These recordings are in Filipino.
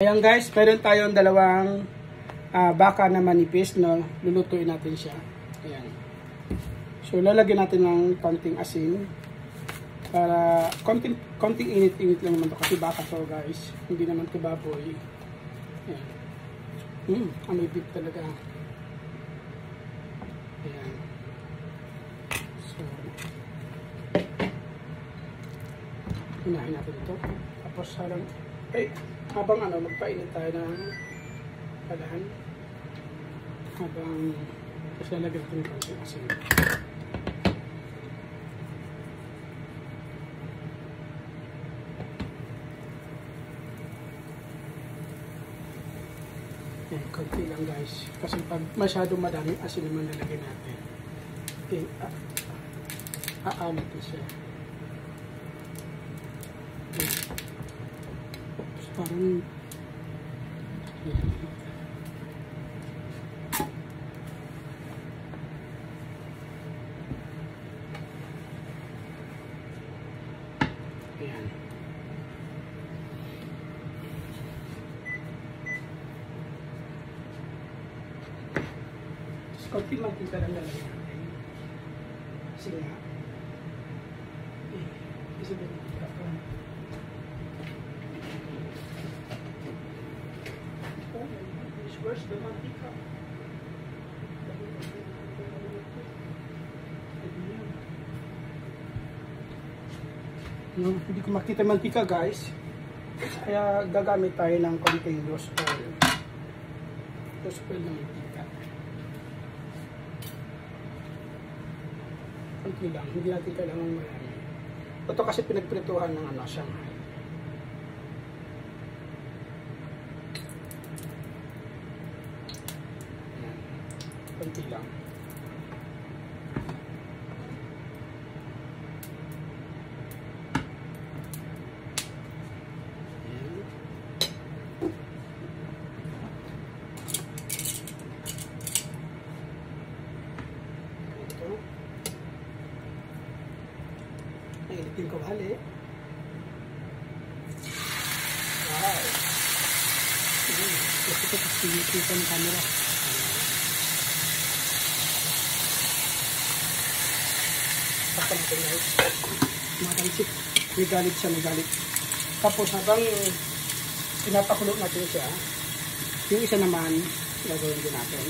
Ayan guys, meron tayong dalawang baka na manipis, no? Lulutuin natin siya. Ayan. So lalagyan natin ng konting asin para konting init-init lang naman to kasi baka to guys, hindi naman to baboy. Ayan. Amoy beef talaga. Ayan. So unahin natin ito. Tapos habang magpainit tayo ng palahan. Habang tapos lalagyan natin ng konting asin. Ayan, konti lang guys. Kasi pag masyadong madaming asin naman nalagyan natin, aalat siya. Tapos parang ayan. Konting mantika lang lalagyan natin. Kasi nga, kasi mantika pa. Where's the mantika? No, hindi ko makita mantika guys. Kaya gagamit tayo ng konting rose oil. Rose oil na mantika. Konti lang, hindi natin kailangan marami. Ito kasi pinagprituhan ng Shanghai. Ayan. Konti lang. Nailitin ko hali. Wow. Gusto ko pagpilitin ng camera. Tapos natin guys. Makansip. May galit siya, may galit. Tapos habang pinapakulo natin siya, yung isa naman, gagawin din natin.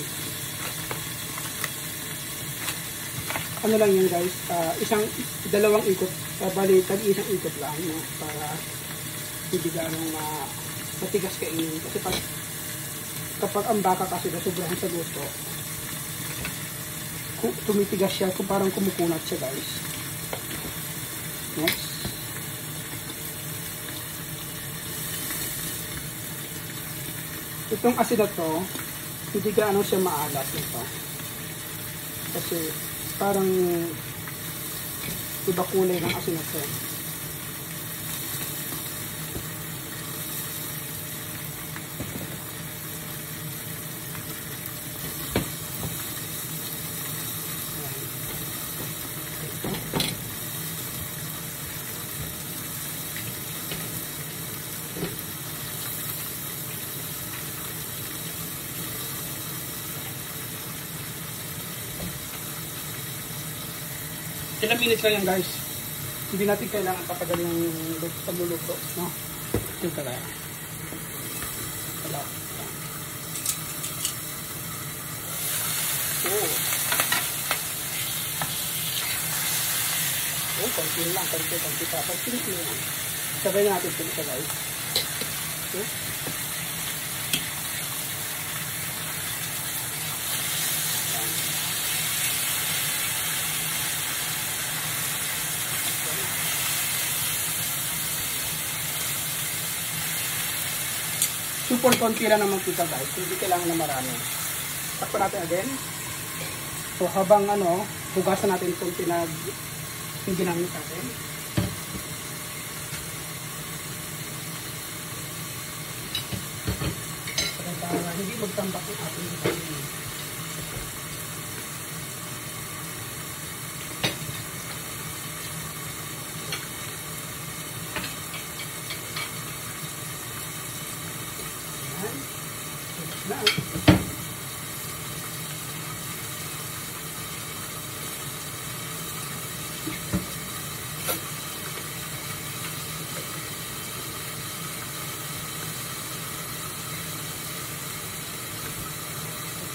Ano lang yun guys, dalawang ikot, bali isang ikot lang, no? Para hindi ganong matigas kainin. Kasi kapag ang baka kasi na sobrang sa gusto, tumitigas siya, parang kumukunat siya guys. Next. Itong asin na to, hindi gaano siya maalat nito. Kasi parang iba kulay ng asin na to. Ilang minutes lang yan guys. Hindi natin kailangan patagal ng pagluluto, no? Ito kaya. Wala. Konti lang, konti pa. Konti lang. Sabay natin ito isa guys. Okay. Super konti lang naman kita guys, hindi kailangan na marami. Takpan natin again. So habang hugasan natin itong yung ginamit natin. Para hindi magtambak yung ating vitamin. Ayan. Na.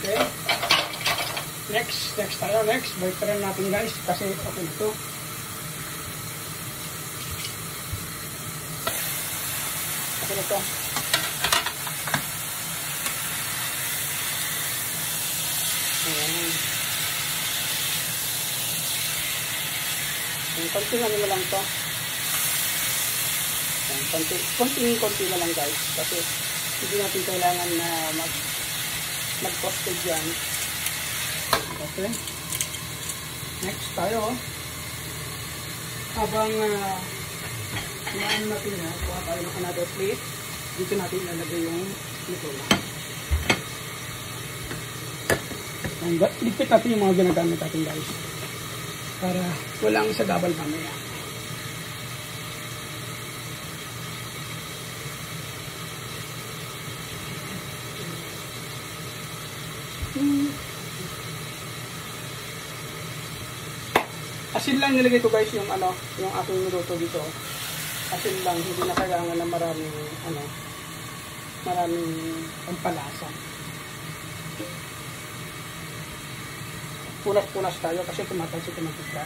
Okay. Next tayo. Balik pa rin natin guys kasi okay na to. Okay na to. Ayan. Konting ano na lang to. Konting na lang guys kasi hindi natin kailangan na mag-toasted yan. Okay. Next tayo. Habang naan natin na, kuha tayo ng another plate. Dito natin ilalagay yung nutella. Ligpit natin yung mga ginagamit natin guys. Para walang sagabal mamaya. Asin lang nilagay ko guys yung yung aking niluto dito. Asin lang, hindi na kailangan na maraming pampalasa. Punas-punas tayo kasi tumatalsik yung mantika.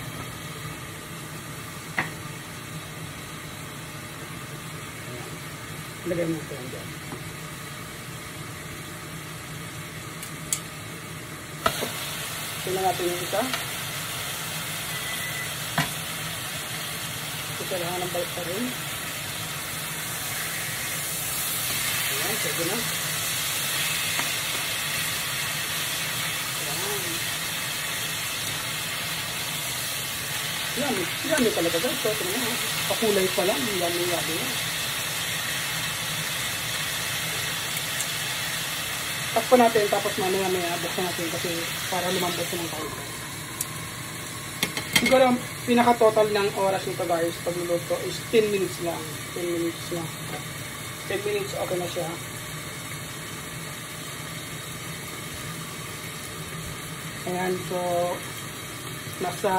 Lagay mo ito yan dyan. Tingnan natin yung isa. Kailangan ng balik pa rin. Ayan, pwede na. Ayan. Yummy talaga guys. So, tingnan mo. Pakulay pa lang. Yummy na. Takpan natin tapos mamaya buksan natin kasi para lumambot ng kaunti. Siguro ang pinaka-total ng oras nito guys pagluluto is 10 minutes lang. 10 minutes lang. 10 minutes okay na siya. Ayan, so nasa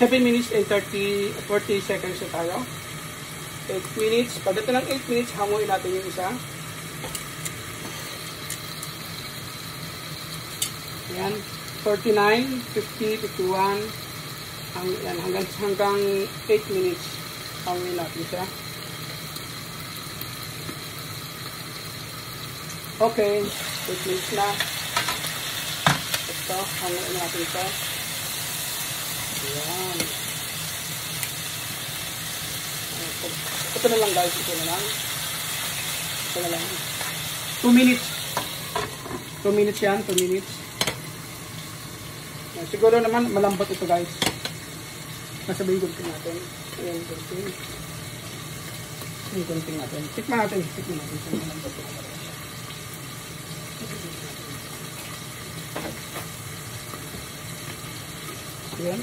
7 minutes and 40 seconds na tayo. 8 minutes. Pagdating ng 8 minutes, hanguin natin yung isa. Ayan. 49, 50, 51 hanggang 8 minutes hangin natin siya. Okay, 8 minutes na. Ito, hangin natin ito. Ayan. Ito na lang guys, ito na lang. 2 minutes. 2 minutes yan, 2 minutes. Siguro naman malambot ito guys. Nasabay yung gunting natin. Ayan yung gunting. Yung gunting natin. Tikman natin. Kung malambot ito. Ayan.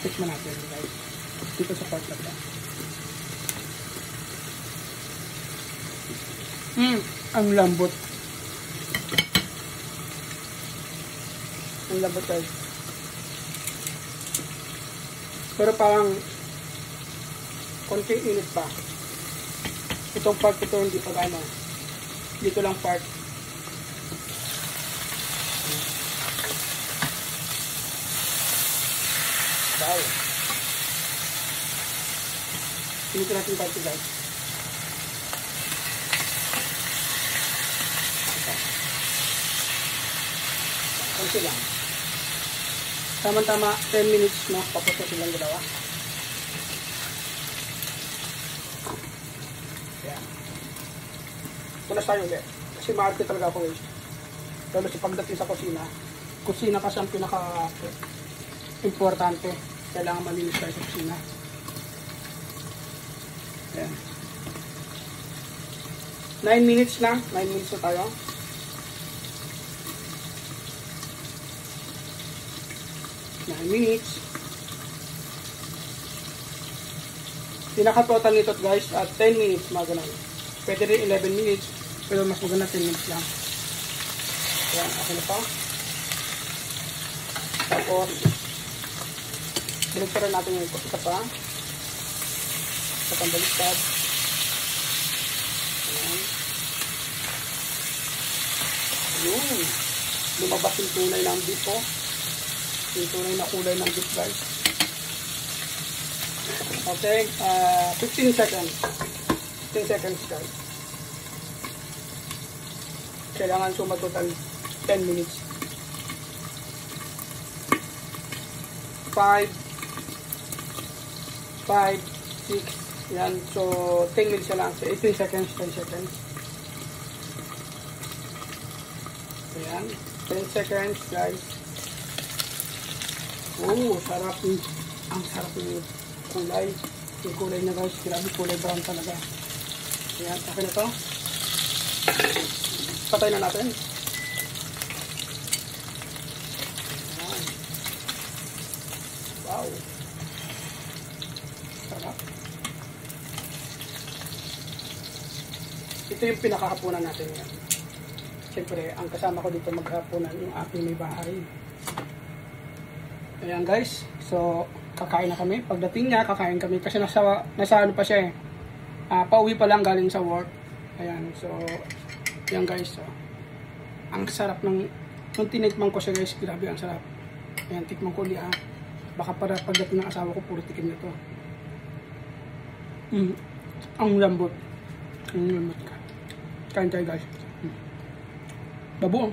Tikman natin guys. Dito sa part na ito. Ang lambot. Ang lambot guys. Pero parang konting init pa. Itong part ito hindi pa gano'n. Dito lang part. Wow. Pinito natin part guys. Konti lang. Tama-tama 10 minutes no, tapos na silang dalawa. Ayan. Punas tayo ulit. Kasi maarte talaga ako guys. Lalo sa pagdating sa kusina. Kusina kasi ang pinaka-importante. Kailangan malinis tayo sa kusina. Ayan. 9 minutes na. 9 minutes na tayo. 9 minutes. pinaka-total nito guys at 10 minutes mga ganun. Pwede rin 11 minutes, pero mas maganda 10 minutes lang. Ayan, okay na pa. Tapos, baliktaran natin yung isa pa. Isa pang baliktad. Ayan. Ayun. Lumabas yung tunay ng beef po. Yung tunay na kulay ng beef guys. Okay, 15 seconds. 15 seconds guys. Kailangan sumatotal 10 minutes. 5, 6, yan. So, 10 minutes na lang. So, 18 seconds, 10 seconds. Ayan. 10 seconds, guys. Oh, sarap. Ang sarap yung kulay. Yung kulay na guys. Grabe, kulay brown talaga. Ayan, okay na to. Patay na natin. Ayan. Wow. Sarap. Ito yung pinakahapunan natin yan. Siyempre, ang kasama ko dito maghapunan yung aking may bahay. Ayan guys. So, kakain na kami. Pagdating niya, kakain kami. Kasi nasa ano pa siya eh. Pauwi pa lang galing sa work. Ayan. So, yan guys. So, ang sarap ng nung tinikman ko siya guys. Grabe, ang sarap. Ayan, tikman ko liha. Baka para pagdating ng asawa ko, puro tikim na to. Ang lambot. Ang lambot ka. Kain tayo guys. Babuong.